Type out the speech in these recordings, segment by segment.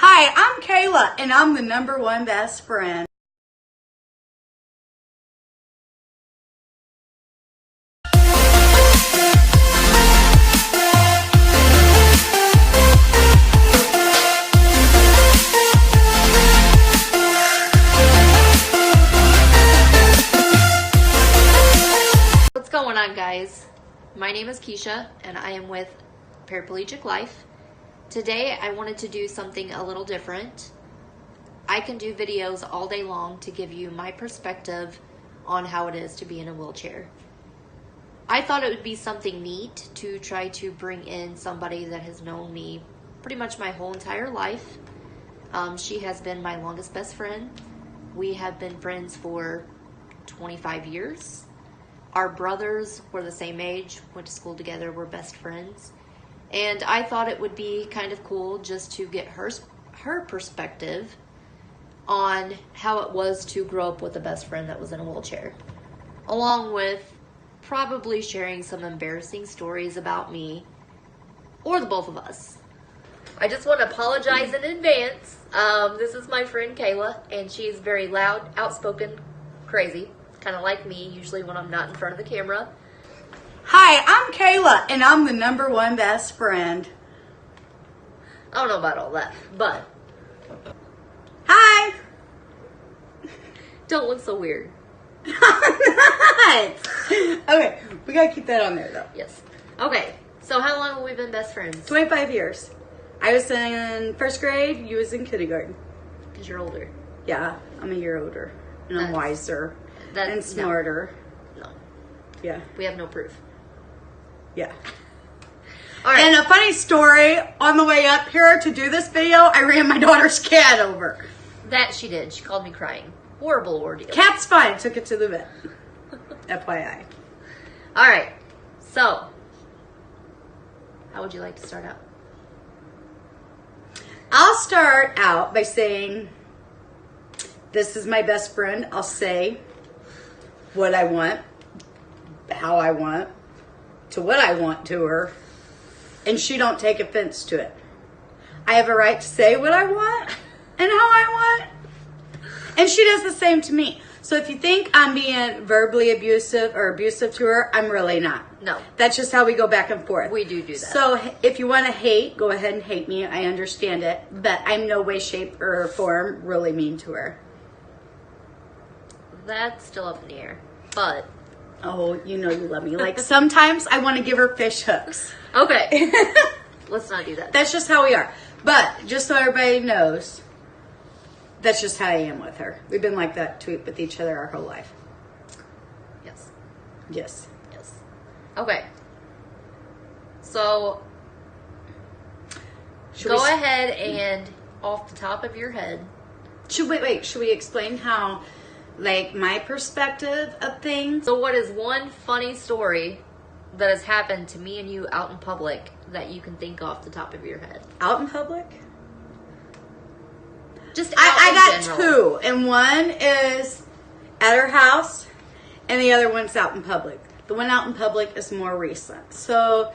Hi, I'm Kayla, and I'm the #1 best friend. What's going on, guys? My name is Keisha, and I am with Paraplegic Life. Today, I wanted to do something a little different. I can do videos all day long to give you my perspective on how it is to be in a wheelchair. I thought it would be something neat to try to bring in somebody that has known me pretty much my whole entire life. She has been my longest best friend. We have been friends for 25 years. Our brothers were the same age, went to school together, were best friends. And I thought it would be kind of cool just to get her perspective on how it was to grow up with a best friend that was in a wheelchair. Along with probably sharing some embarrassing stories about me, or the both of us. I just want to apologize in advance. This is my friend Kayla, and she's very loud, outspoken, crazy. Kind of like me, usually when I'm not in front of the camera. Hi, I'm Kayla, and I'm the #1 best friend. I don't know about all that, but Hi. don't look so weird. I'm not. Okay, we gotta keep that on there though. Yes. Okay, so how long have we been best friends? 25 years. I was in first grade, you was in kindergarten. Because you're older. Yeah, I'm a year older, and I'm wiser and smarter. No. Yeah, We have no proof. yeah. All right. And a funny story, on the way up here to do this video, I ran my daughter's cat over. That she did. She called me crying. Horrible ordeal. Cat's fine, took it to the vet. FYI. All right. So, how would you like to start out? I'll start out by saying, this is my best friend. I'll say what I want, how I want, to what I want to her, and she don't take offense to it. I have a right to say what I want and how I want, and she does the same to me. So if you think I'm being verbally abusive or abusive to her, I'm really not. No. That's just how we go back and forth. We do that. So if you want to hate, go ahead and hate me. I understand it. But I'm no way, shape, or form really mean to her. That's still up in the air. But, Oh, you know you love me. Like sometimes I want to give her fish hooks. okay. Let's not do that. That's just how we are. But just so everybody knows, that's just how I am with her. We've been like that with each other our whole life. Yes. Yes. Yes. Okay. So, go ahead and off the top of your head. Should we explain how, like, my perspective of things? So what is one funny story that has happened to me and you out in public that you can think off the top of your head? Out in public? Just I got general. two, and one is at her house, and the other one's out in public. The one out in public is more recent. So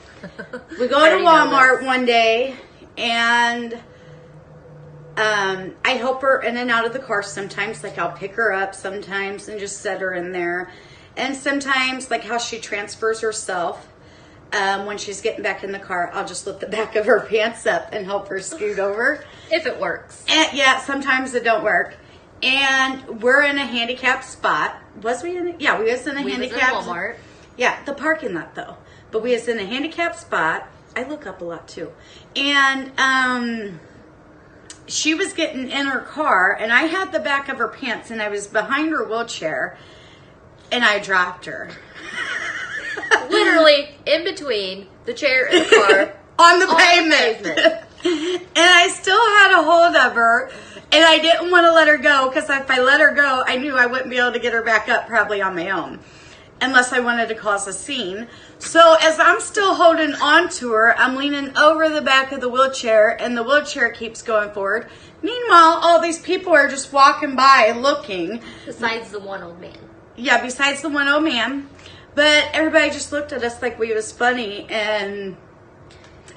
we go to Walmart one day, and I help her in and out of the car sometimes. Like I'll pick her up sometimes and just set her in there. And sometimes, like how she transfers herself, when she's getting back in the car, I'll just lift the back of her pants up and help her scoot over. If it works. And yeah, sometimes it don't work. And we're in a handicapped spot. Was we in it? Yeah, we was in a handicapped. Was in Walmart. Yeah, the parking lot though. But we was in a handicapped spot. I look up a lot too. And she was getting in her car, and I had the back of her pants, and I was behind her wheelchair, and I dropped her. Literally in between the chair and the car. on the pavement. And I still had a hold of her, and I didn't want to let her go, because if I let her go, I knew I wouldn't be able to get her back up probably on my own, unless I wanted to cause a scene. So as I'm still holding on to her, I'm leaning over the back of the wheelchair, and the wheelchair keeps going forward. Meanwhile, all these people are just walking by looking. Besides the one old man. Yeah, besides the one old man. But everybody just looked at us like we was funny, and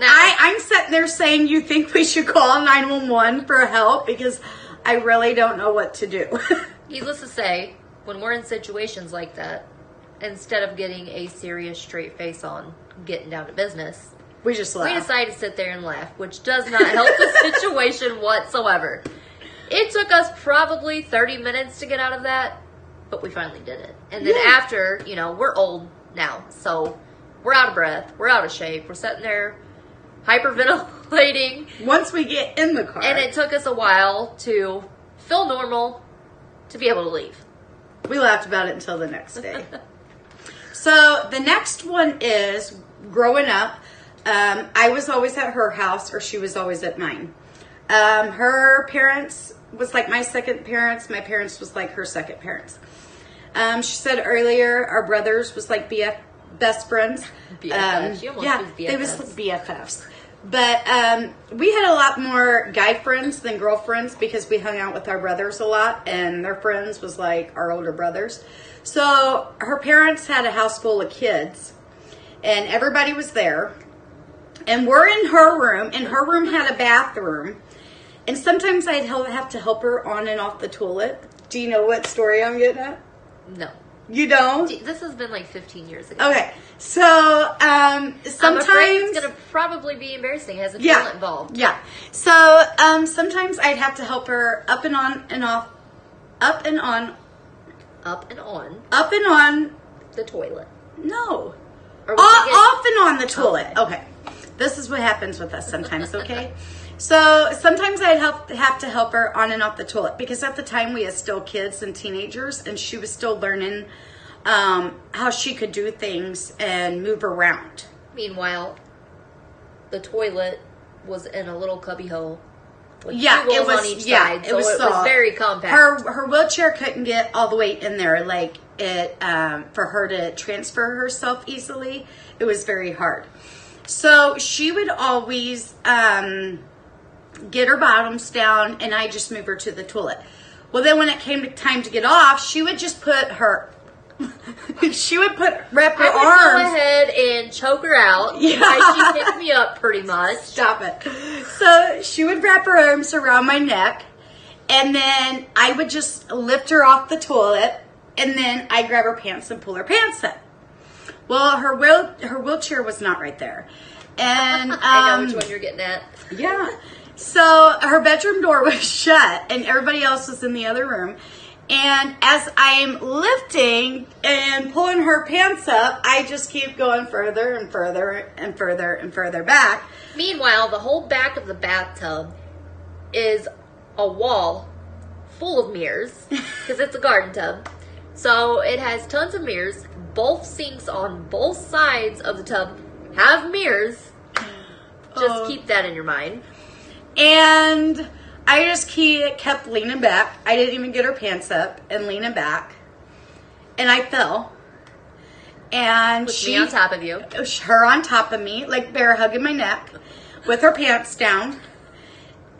I'm sitting there saying, you think we should call 911 for help? Because I really don't know what to do. Needless to say, when we're in situations like that, instead of getting a serious straight face on, getting down to business, we just laugh. We decide to sit there and laugh, which does not help the situation whatsoever. It took us probably 30 minutes to get out of that, but we finally did it. And then after, we're old now, so we're out of breath, we're out of shape, we're sitting there hyperventilating. Once we get in the car. And it took us a while to feel normal to be able to leave. We laughed about it until the next day. So the next one is growing up. I was always at her house, or she was always at mine. Her parents was like my second parents. My parents was like her second parents. She said earlier our brothers was like best friends. BFFs. She almost was BFFs. They was BFFs. But we had a lot more guy friends than girlfriends because we hung out with our brothers a lot, and their friends was like our older brothers. So her parents had a house full of kids, and everybody was there. And we're in her room, and her room had a bathroom. And sometimes I'd have to help her on and off the toilet. Do you know what story I'm getting at? No. You don't? This has been like 15 years ago. Okay. So, sometimes... I'm afraid it's going to probably be embarrassing. It has a toilet involved. Yeah. So, sometimes I'd have to help her up and on and off. Up and on. Up and on. Up and on. The toilet. No. Off and on the toilet. Okay. This is what happens with us sometimes, okay? So sometimes I'd have to help her on and off the toilet because at the time we had still kids and teenagers, and she was still learning how she could do things and move around. Meanwhile, the toilet was in a little cubby hole. With Yeah, two it holes was. on each Yeah, side, it was. it was very compact. Her wheelchair couldn't get all the way in there, like it for her to transfer herself easily. It was very hard. So she would always get her bottoms down, and I just move her to the toilet. Well, then when it came to time to get off, she would just put her. Wrap her arms. Go ahead and choke her out. Yeah. She picked me up pretty much. Stop it. So she would wrap her arms around my neck, and then I would just lift her off the toilet, and then I grab her pants and pull her pants up. Well, her wheelchair was not right there, and I know which one you're getting at. Yeah. So her bedroom door was shut, and everybody else was in the other room. And as I'm lifting and pulling her pants up, I just keep going further and further and further and further back. Meanwhile, the whole back of the bathtub is a wall full of mirrors because it's a garden tub. So it has tons of mirrors. Both sinks on both sides of the tub have mirrors. Just keep that in your mind. And I just kept leaning back. I didn't even get her pants up and leaning back. And I fell. And with me on top of you. Her on top of me, like bear hugging my neck with her pants down.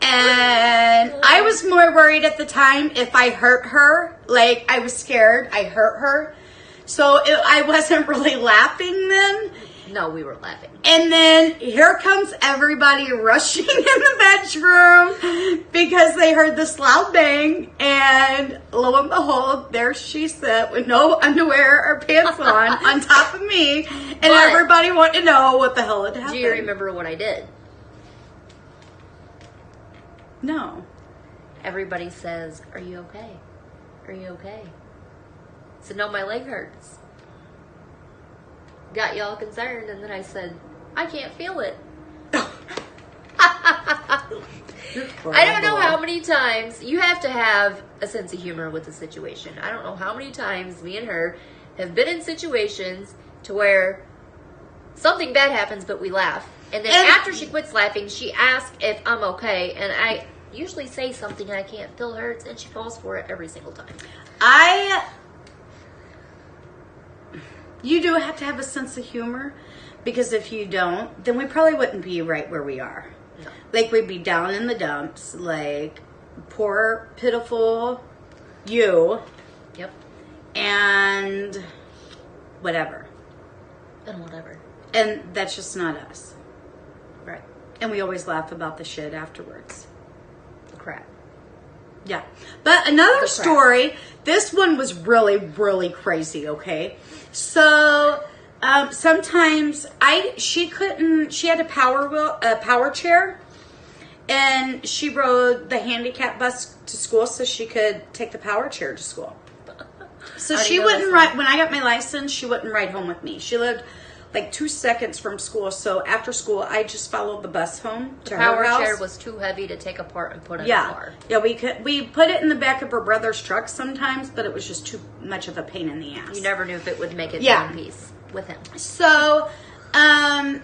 And I was more worried at the time if I hurt her. Like, I was scared I hurt her. So I wasn't really laughing then. No, we were laughing. And then here comes everybody rushing in the bedroom because they heard this loud bang. And lo and behold, there she sat with no underwear or pants on top of me. And everybody wanted to know what the hell had happened. Do you remember what I did? No. Everybody says, "Are you okay? Are you okay?" I said, "No, my leg hurts." Got y'all concerned, and then I said, "I can't feel it." I don't know how many times you have to have a sense of humor with the situation. I don't know how many times me and her have been in situations to where something bad happens, but we laugh. And then after she quits laughing, she asks if I'm okay, and I usually say something I can't feel hurts, and she falls for it every single time. You do have to have a sense of humor, because if you don't, then we probably wouldn't be right where we are. No. Like, we'd be down in the dumps, like, poor, pitiful you. Yep. And whatever. And whatever. And that's just not us. Right. And we always laugh about the shit afterwards. The crap. Yeah. But another story, this one was really, really crazy, okay? So, sometimes she had a power chair, and she rode the handicap bus to school so she could take the power chair to school. So she wouldn't ride, when I got my license, she wouldn't ride home with me. She lived like 2 seconds from school. So after school, I just followed the bus home to her house. The power chair was too heavy to take apart and put in the car. Yeah, we put it in the back of her brother's truck sometimes, but it was just too much of a pain in the ass. You never knew if it would make it in one piece with him. So, I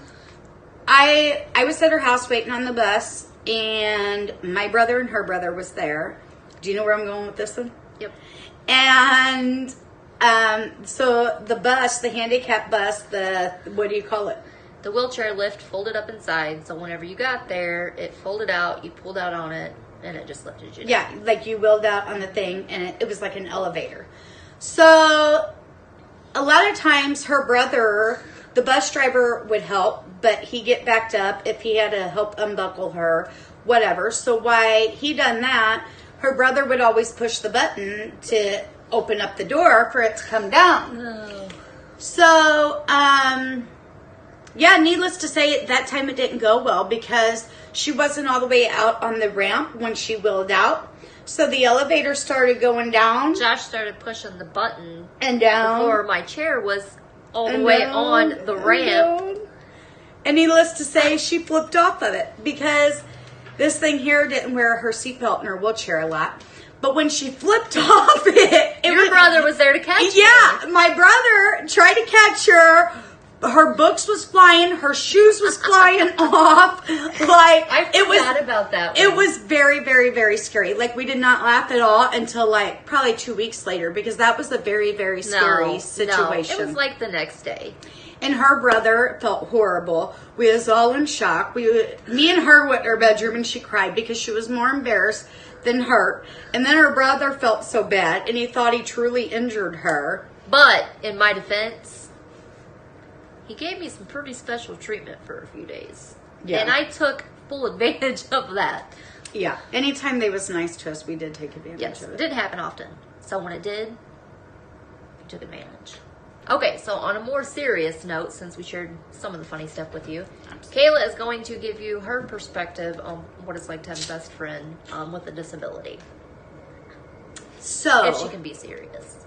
was at her house waiting on the bus, and my brother and her brother was there. Do you know where I'm going with this one? Yep. And so the bus, the handicap bus, what do you call it? The wheelchair lift folded up inside, so whenever you got there, it folded out, you pulled out on it, and it just lifted you down. Yeah, like you wheeled out on the thing, and it was like an elevator. So a lot of times her brother, the bus driver, would help, but he'd get backed up if he had to help unbuckle her, whatever. So while he done that, her brother would always push the button to open up the door for it to come down. Oh. So, needless to say, at that time it didn't go well because she wasn't all the way out on the ramp when she wheeled out. So the elevator started going down. Josh started pushing the button and down before my chair was all the way on the ramp. And needless to say, she flipped off of it because this thing here didn't wear her seatbelt in her wheelchair a lot. But when she flipped off your brother was there to catch her. Yeah, my brother tried to catch her. Her books was flying. Her shoes was flying off. Like I forgot about that one. It was very, very, very scary. Like we did not laugh at all until like probably 2 weeks later because that was a very, very scary situation. No, it was like the next day. And her brother felt horrible. We was all in shock. Me and her went in her bedroom and she cried because she was more embarrassed than hurt. And then her brother felt so bad and he thought he truly injured her. But in my defense, he gave me some pretty special treatment for a few days. Yeah. And I took full advantage of that. Yeah. Anytime they was nice to us, we did take advantage of it. It didn't happen often. So when it did, we took advantage. Okay, so on a more serious note, since we shared some of the funny stuff with you, Kayla is going to give you her perspective on what it's like to have a best friend with a disability. So, if she can be serious.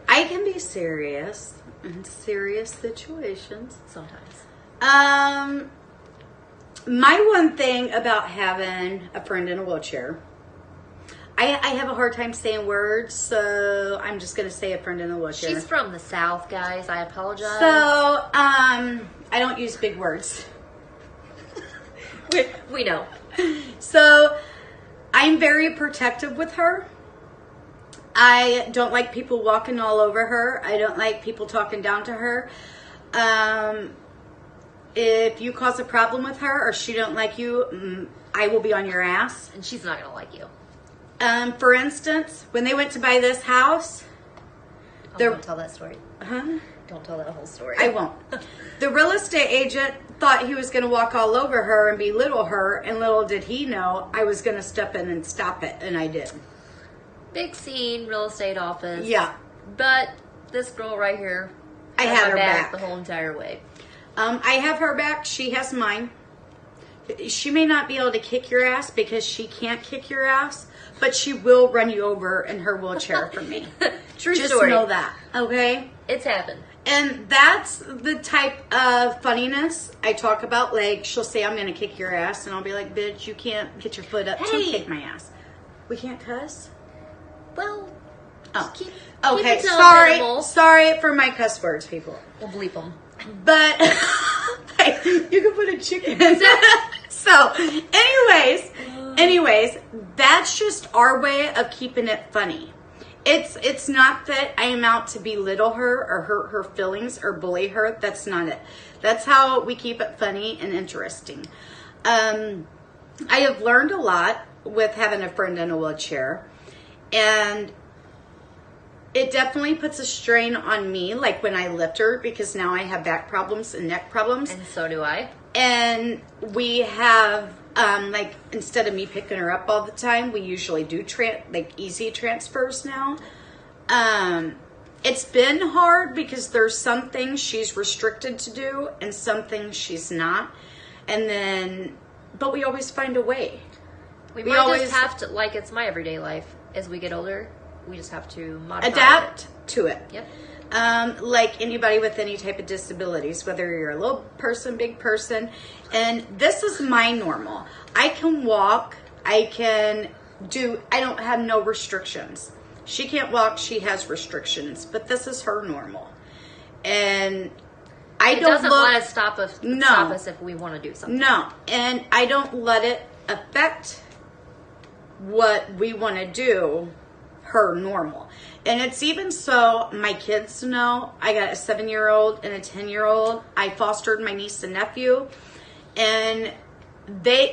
I can be serious in serious situations. Sometimes. My one thing about having a friend in a wheelchair, I have a hard time saying words, so I'm just going to say a friend in a wheelchair. She's from the South, guys. I apologize. So, I don't use big words. We know. So, I'm very protective with her. I don't like people walking all over her. I don't like people talking down to her. If you cause a problem with her or she don't like you, I will be on your ass. And she's not going to like you. For instance, when they went to buy this house... Don't tell that story. Huh? Don't tell that whole story. I won't. The real estate agent thought he was going to walk all over her and belittle her, and little did he know I was going to step in and stop it, and I did. Big scene, real estate office. Yeah. But this girl right here, I had her back the whole entire way. I have her back. She has mine. She may not be able to kick your ass because she can't kick your ass, but she will run you over in her wheelchair for me. True Just story. know that, okay? It's happened. And that's the type of funniness I talk about. Like, she'll say, I'm going to kick your ass. And I'll be like, bitch, you can't get your foot up to kick my ass. We can't cuss? Well, keep okay, it minimal. Sorry for my cuss words, people. We'll bleep them. But you can put a chicken. So, anyways, that's just our way of keeping it funny. It's not that I am out to belittle her or hurt her feelings or bully her. That's not it. That's how we keep it funny and interesting. I have learned a lot with having a friend in a wheelchair, and it definitely puts a strain on me, like when I lift her, because now I have back problems and neck problems. And so do I. And we have, like, instead of me picking her up all the time, we usually do easy transfers now. It's been hard because there's some things she's restricted to do and some things she's not. And then, but we always find a way. We might always just have to, like, it's my everyday life. As we get older, we just have to adapt to it. Yep. Like anybody with any type of disabilities, whether you're a little person, big person. And this is my normal. I can walk. I don't have no restrictions. She can't walk. She has restrictions. But this is her normal. And it doesn't let us stop us if we want to do something. No. And I don't let it affect what we want to do, her normal. And it's even so, my kids know. I got a 7-year-old and a 10-year-old. I fostered my niece and nephew. And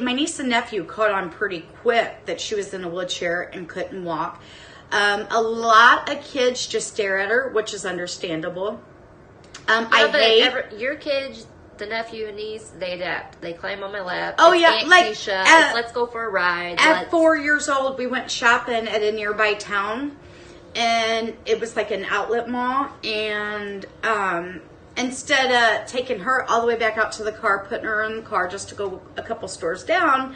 my niece and nephew caught on pretty quick that she was in a wheelchair and couldn't walk. A lot of kids just stare at her, which is understandable. Your kids, the nephew and niece, they adapt. They climb on my lap. Oh, it's yeah. Aunt Like, Keisha. Let's go for a ride. At 4 years old, we went shopping at a nearby town. And it was like an outlet mall. And instead of taking her all the way back out to the car, putting her in the car just to go a couple stores down,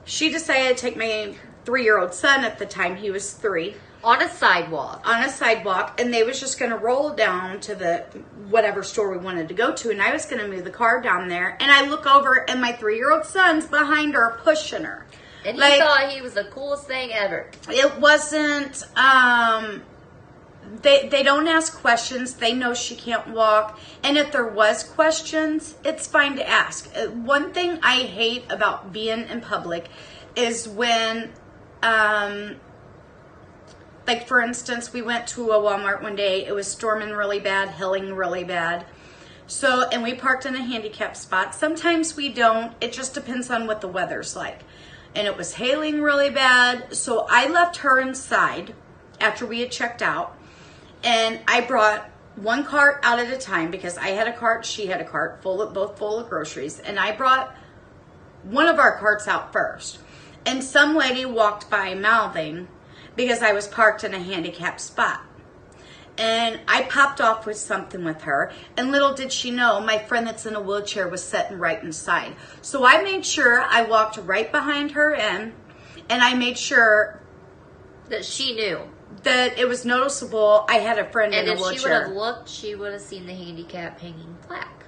she decided to take my 3-year-old son, at the time he was 3. On a sidewalk. And they was just going to roll down to the whatever store we wanted to go to. And I was going to move the car down there. And I look over and my 3-year-old son's behind her pushing her. And he thought he was the coolest thing ever. It wasn't, they don't ask questions. They know she can't walk. And if there was questions, it's fine to ask. One thing I hate about being in public is when, like for instance, we went to a Walmart one day. It was storming really bad, hailing really bad. So, and we parked in a handicap spot. Sometimes we don't. It just depends on what the weather's like. And it was hailing really bad. So I left her inside after we had checked out. And I brought one cart out at a time because I had a cart, she had a cart, both full of groceries. And I brought one of our carts out first. And some lady walked by mouthing because I was parked in a handicapped spot. And I popped off with something with her. And little did she know, my friend that's in a wheelchair was sitting right inside. So I made sure I walked right behind her and I made sure that she knew that it was noticeable I had a friend in a wheelchair. And if she would have looked, she would have seen the handicap hanging plaque.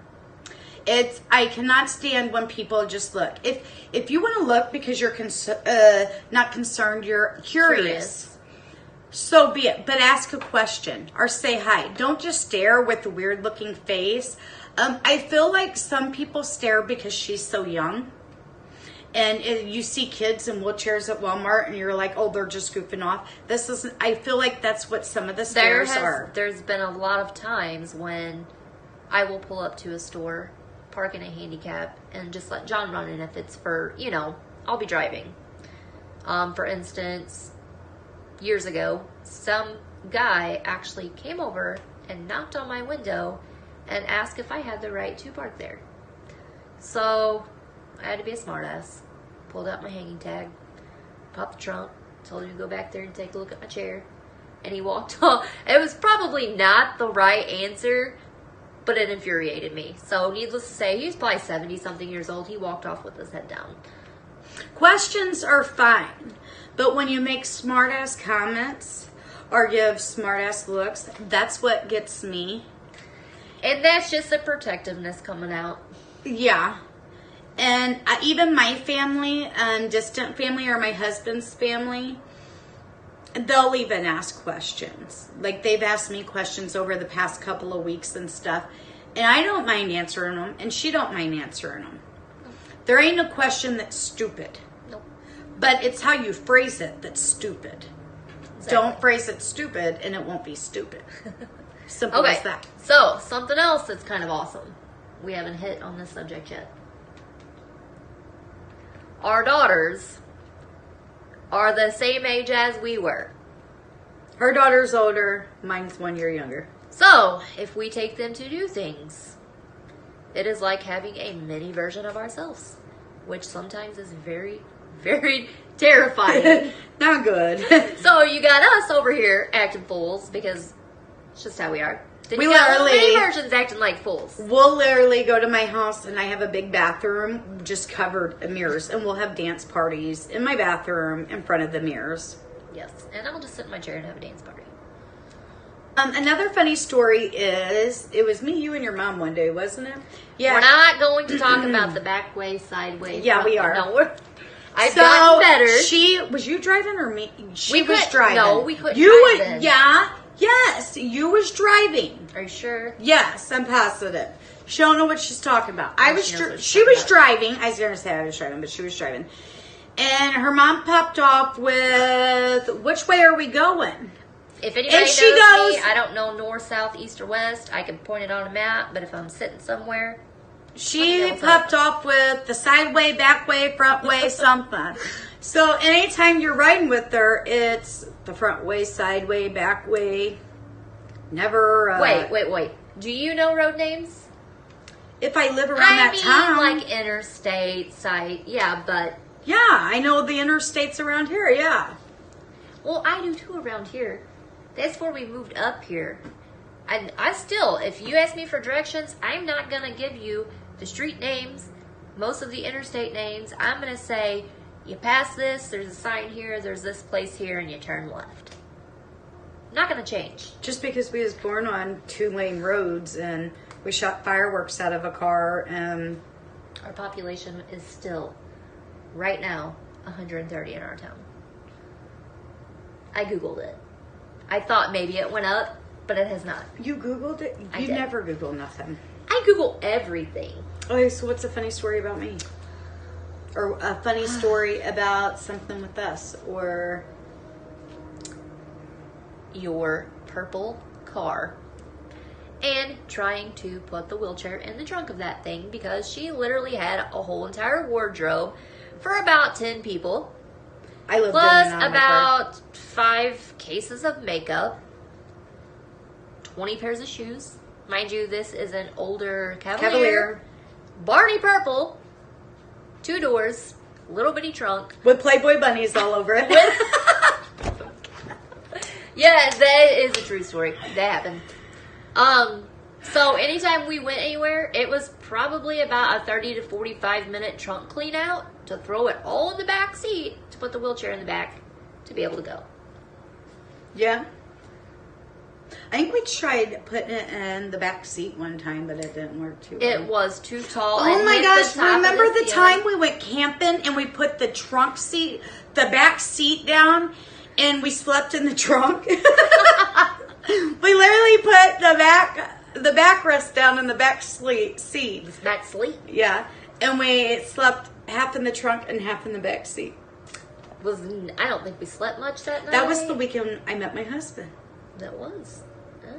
I cannot stand when people just look. If you want to look because you're not concerned, you're curious. So be it, but ask a question or say hi. Don't just stare with a weird looking face. I feel like some people stare because she's so young. And you see kids in wheelchairs at Walmart and you're like, oh, they're just goofing off. I feel like that's what some of the stares are. There's been a lot of times when I will pull up to a store, park in a handicap, and just let John run in if it's for, I'll be driving. For instance, years ago, some guy actually came over and knocked on my window and asked if I had the right to park there. So I had to be a smartass. Pulled out my hanging tag, popped the trunk, told him to go back there and take a look at my chair, and he walked off. It was probably not the right answer, but it infuriated me. So needless to say, he was probably 70-something years old. He walked off with his head down. Questions are fine, but when you make smart-ass comments or give smart-ass looks, that's what gets me. And that's just the protectiveness coming out. Yeah. And even my family, distant family, or my husband's family, they'll even ask questions. Like, they've asked me questions over the past couple of weeks and stuff, and I don't mind answering them, and she don't mind answering them. There ain't a question that's stupid. Nope. But it's how you phrase it that's stupid. Exactly. Don't phrase it stupid, and it won't be stupid. Simple as that. So, something else that's kind of awesome. We haven't hit on this subject yet. Our daughters are the same age as we were. Her daughter's older. Mine's 1 year younger. So, if we take them to do things, It is like having a mini version of ourselves, which sometimes is very, very terrifying. Not good. So you got us over here acting fools because it's just how we are. Then We you got literally- mini versions acting like fools. We'll literally go to my house and I have a big bathroom just covered in mirrors, and we'll have dance parties in my bathroom in front of the mirrors. Yes, and I'll just sit in my chair and have a dance party. Another funny story is, it was me, you, and your mom one day, wasn't it? Yeah. We're not going to talk about the back way, side way. Yeah, we are. No, I've gotten better. Was you driving or me? She We was couldn't- driving. no, we couldn't You drive would, then. yeah, yes, you was driving. Are you sure? Yes, I'm positive. She don't know what she's talking about. Oh, she knows what she's She talking was about. driving. I was gonna say I was driving, but she was driving. And her mom popped off with, "Which way are we going?" If anybody And knows she goes- me, I don't know north, south, east, or west. I can point it on a map, but if I'm sitting somewhere, She Okay, popped off with the side way, back way, front way, something. So anytime you're riding with her, it's the front way, side way, back way. Never. wait. Do you know road names? If I live around that town, like interstate, site, yeah, but yeah, I know the interstates around here. Yeah. well, I do too around here. That's where we moved up here. I still, if you ask me for directions, I'm not gonna give you the street names, most of the interstate names. I'm gonna say, you pass this, there's a sign here, there's this place here, and you turn left. Not gonna change. Just because we was born on 2-lane roads and we shot fireworks out of a car and Our population is still, right now, 130 in our town. I Googled it. I thought maybe it went up, but it has not. you Googled it? I You did. never Google nothing. I Google everything. Okay, so what's a funny story about me? Or a funny story about something with us? Or Your purple car and trying to put the wheelchair in the trunk of that thing because she literally had a whole entire wardrobe for about 10 people, I lived plus in and out of my car. about 5 cases of makeup, 20 pairs of shoes. Mind you, this is an older Cavalier. Barney purple, 2 doors, little bitty trunk. With Playboy bunnies all over it. Yes, that is a true story. That happened. So anytime we went anywhere, it was probably about a 30 to 45 minute trunk clean out to throw it all in the back seat to put the wheelchair in the back to be able to go. Yeah. I think we tried putting it in the back seat one time, but it didn't work too well. It was too tall. Oh and my hit gosh, the top of remember the ceiling. time we went camping and we put the trunk seat, the back seat down and we slept in the trunk? We literally put the backrest down in the back seat. Back sleep Yeah. And we slept half in the trunk and half in the back seat. I don't think we slept much that night. That was the weekend I met my husband. That was. Oh,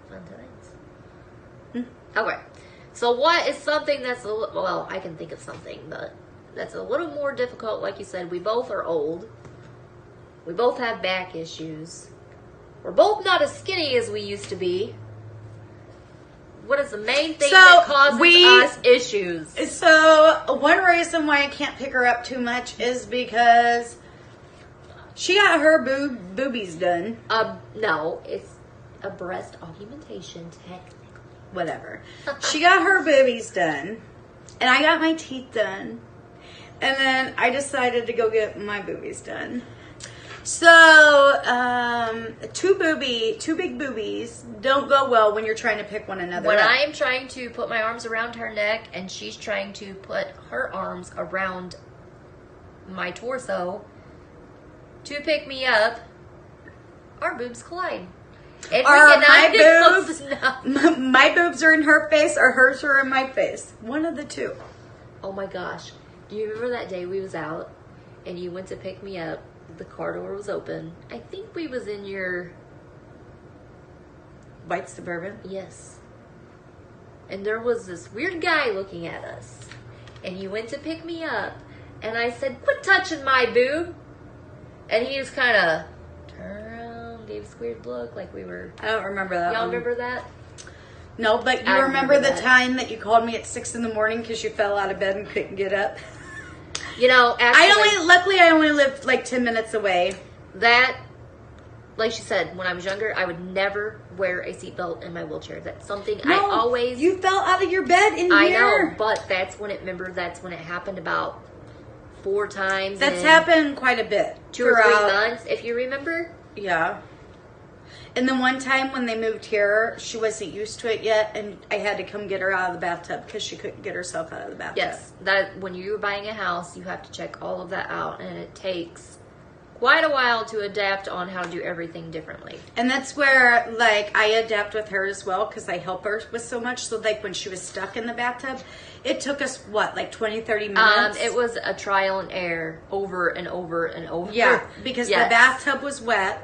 fun times. Okay. So what is something that's well, I can think of something, but that's a little more difficult. Like you said, we both are old. We both have back issues. We're both not as skinny as we used to be. What is the main thing So, that causes we- us issues? So, one reason why I can't pick her up too much is because she got her boobies done. No, it's a breast augmentation technically. Whatever. She got her boobies done, and I got my teeth done, and then I decided to go get my boobies done. So, two big boobies don't go well when you're trying to pick one another When up. I am trying to put my arms around her neck and she's trying to put her arms around my torso to pick me up, our boobs collide. And Are we cannot my get close boobs- enough. My boobs are in her face or hers are in my face. One of the two. Oh my gosh. Do you remember that day we was out and you went to pick me up? The car door was open. I think we was in your... White Suburban. Yes. And there was this weird guy looking at us. And you went to pick me up. And I said, quit touching my boob. And he just kind of turned around, gave us a weird look like we were... I don't remember that Y'all one. remember that? No, but you I remember the that. time that you called me at 6 in the morning because you fell out of bed and couldn't get up? You know, actually, luckily I only lived like 10 minutes away. That, like she said, when I was younger, I would never wear a seatbelt in my wheelchair. That's something I always... You fell out of your bed in I here. know, but that's when it happened about 4 times. That's happened quite a bit. 2 or 3 months, if you remember. Yeah. And then one time when they moved here, she wasn't used to it yet, and I had to come get her out of the bathtub because she couldn't get herself out of the bathtub. Yes, that when you're buying a house, you have to check all of that out, and it takes quite a while to adapt on how to do everything differently. And that's where, like, I adapt with her as well because I help her with so much. So, like, when she was stuck in the bathtub, it took us, what, like 20, 30 minutes? It was a trial and error over and over and over. Yeah, because the bathtub was wet.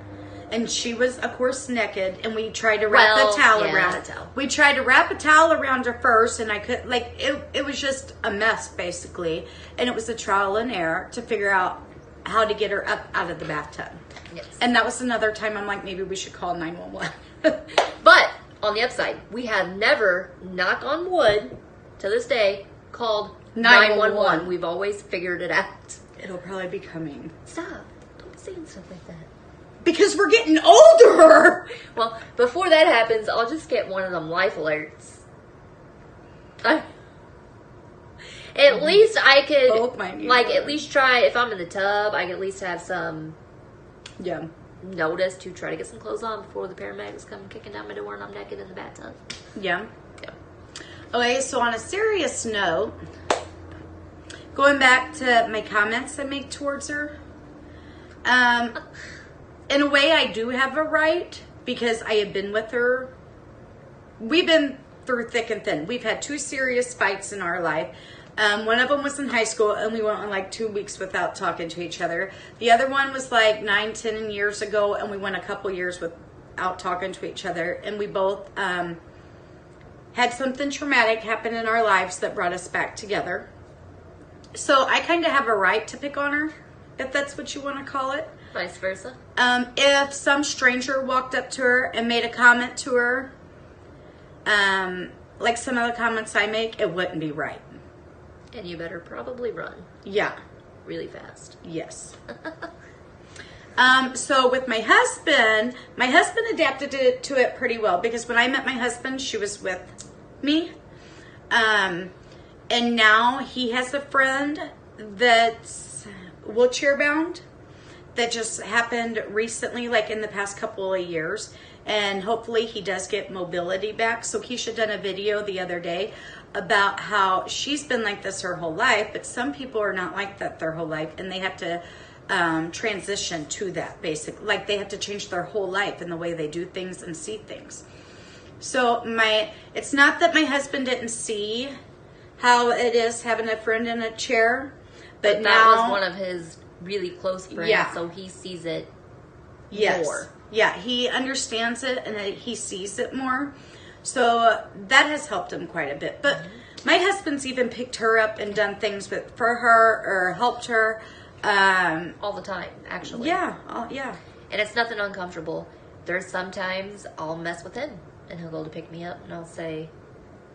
And she was, of course, naked, and we tried to wrap the towel around. We tried to wrap a towel around her first, and I could, like, it was just a mess, basically. And it was a trial and error to figure out how to get her up out of the bathtub. Yes. And that was another time I'm like, maybe we should call 911. But, on the upside, we have never, knock on wood, to this day, called 911. We've always figured it out. It'll probably be coming. Stop. Don't be saying stuff like that. Because we're getting older. Well, before that happens, I'll just get one of them life alerts. At least I could, at least try, if I'm in the tub, I can at least have some notice to try to get some clothes on before the paramedics come kicking down my door and I'm naked in the bathtub. Yeah. Okay, so on a serious note, going back to my comments I make towards her, in a way, I do have a right because I have been with her. We've been through thick and thin. We've had 2 serious fights in our life. One of them was in high school, and we went on like 2 weeks without talking to each other. The other one was like 9, 10 years ago, and we went a couple years without talking to each other. And we both had something traumatic happen in our lives that brought us back together. So I kind of have a right to pick on her, if that's what you want to call it. Vice versa. If some stranger walked up to her and made a comment to her, like some of the comments I make, it wouldn't be right. And you better probably run. Yeah. Really fast. Yes. So with my husband adapted to it pretty well because when I met my husband, she was with me. And now he has a friend that's wheelchair bound. That just happened recently, like in the past couple of years. And hopefully he does get mobility back. So Keisha done a video the other day about how she's been like this her whole life. But some people are not like that their whole life. And they have to transition to that, basically. Like they have to change their whole life in the way they do things and see things. So it's not that my husband didn't see how it is having a friend in a chair. But now, that was one of his really close friends, so he sees it more. Yeah, he understands it and he sees it more. So that has helped him quite a bit. But my husband's even picked her up and done things for her or helped her. All the time, actually. Yeah. And it's nothing uncomfortable. There's sometimes I'll mess with him and he'll go to pick me up and I'll say,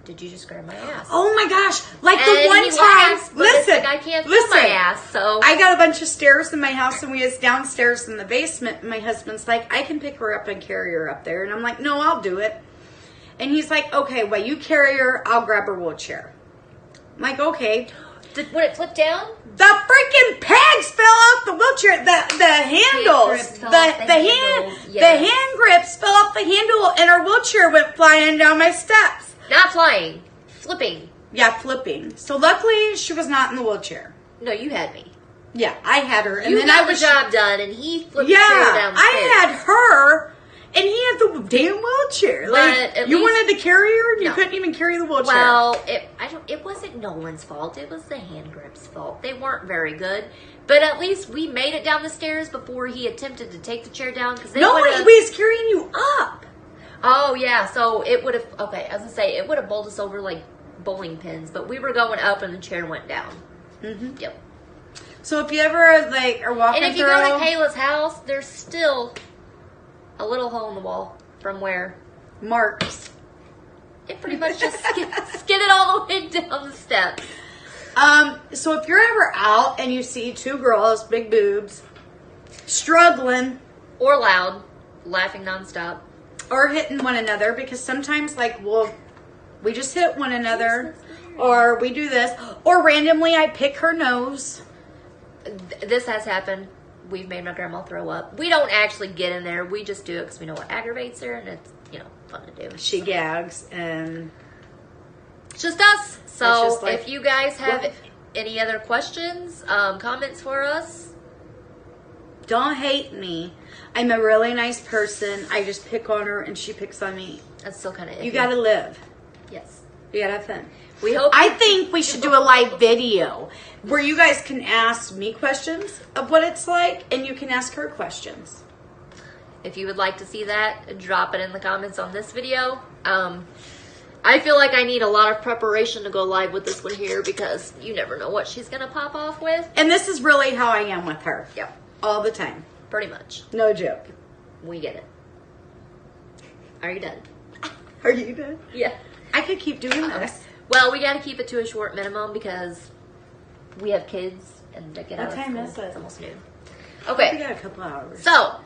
"Did you just grab my ass?" Oh my gosh! Like the one time, listen, I can't feel my ass, so I got a bunch of stairs in my house, and we was downstairs in the basement. And my husband's like, "I can pick her up and carry her up there," and I'm like, "No, I'll do it." And he's like, "Okay, well, you carry her, I'll grab her wheelchair." I'm like, "Okay." Would it flip down? The freaking pegs fell off the wheelchair. The handles, the hand grips fell off the handle, and her wheelchair went flying down my steps. Not flying, flipping. Yeah, flipping. So luckily, she was not in the wheelchair. No, you had me. Yeah, I had her, and you then got I was the job done, and he flipped the chair down the stairs. I had her, and he had the damn wheelchair. Like you wanted to carry her, and you couldn't even carry the wheelchair. Well, it wasn't Nolan's fault. It was the hand grip's fault. They weren't very good. But at least we made it down the stairs before he attempted to take the chair down. No, he was carrying you up. Oh, yeah. So it would have, okay, I was going to say, it would have bowled us over like bowling pins. But we were going up and the chair went down. Mm-hmm. Yep. So if you ever, like, are walking through... And if you go to Kayla's house, there's still a little hole in the wall from where... Marks. It pretty much just skidded all the way down the steps. So if you're ever out and you see two girls, big boobs, struggling. Or loud, laughing nonstop. Or hitting one another, because sometimes, like, we just hit one another. Or we do this. Or randomly I pick her nose. This has happened. We've made my grandma throw up. We don't actually get in there. We just do it because we know what aggravates her, and it's, fun to do. She gags, and it's just us. So just like, if you guys have any other questions, comments for us, don't hate me. I'm a really nice person. I just pick on her, and she picks on me. That's still kind of iffy. You gotta live. Yes. You gotta have fun. I think we should do a live video where you guys can ask me questions of what it's like, and you can ask her questions. If you would like to see that, drop it in the comments on this video. I feel like I need a lot of preparation to go live with this one here, because you never know what she's going to pop off with. And this is really how I am with her. Yep. All the time. Pretty much. No joke. We get it. Are you done? Are you done? Yeah. I could keep doing this. Well, we got to keep it to a short minimum because we have kids and they get out of school. What time is it? It's almost noon. We Okay. got a couple hours. So,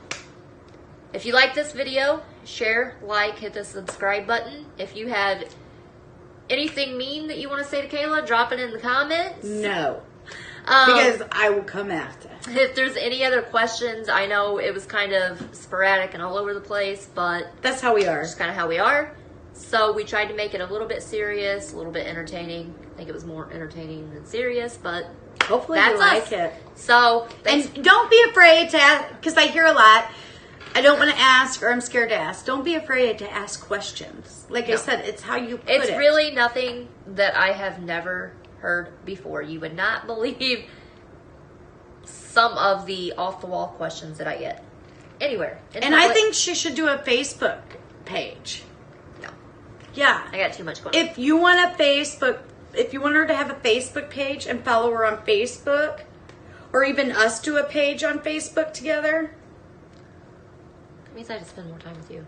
if you like this video, share, like, hit the subscribe button. If you have anything mean that you want to say to Kayla, drop it in the comments. No. Because I will come after. If there's any other questions, I know it was kind of sporadic and all over the place, but that's how we are. That's kind of how we are. So we tried to make it a little bit serious, a little bit entertaining. I think it was more entertaining than serious, but hopefully that's you like us. it. So, and don't be afraid to ask, because I hear a lot, I don't want to ask, or I'm scared to ask. Don't be afraid to ask questions. Like I said, it's how you put it. It's really nothing that I have never heard before. You would not believe some of the off-the-wall questions that I get anywhere. And I think she should do a Facebook page. No. Yeah. I got too much going on. If you want her to have a Facebook page and follow her on Facebook, or even us do a page on Facebook together. That means I have to spend more time with you.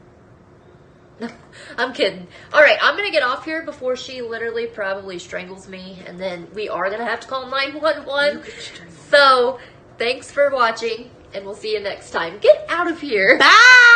No, I'm kidding. All right, I'm going to get off here before she literally probably strangles me, and then we are going to have to call 911. So, thanks for watching, and we'll see you next time. Get out of here. Bye!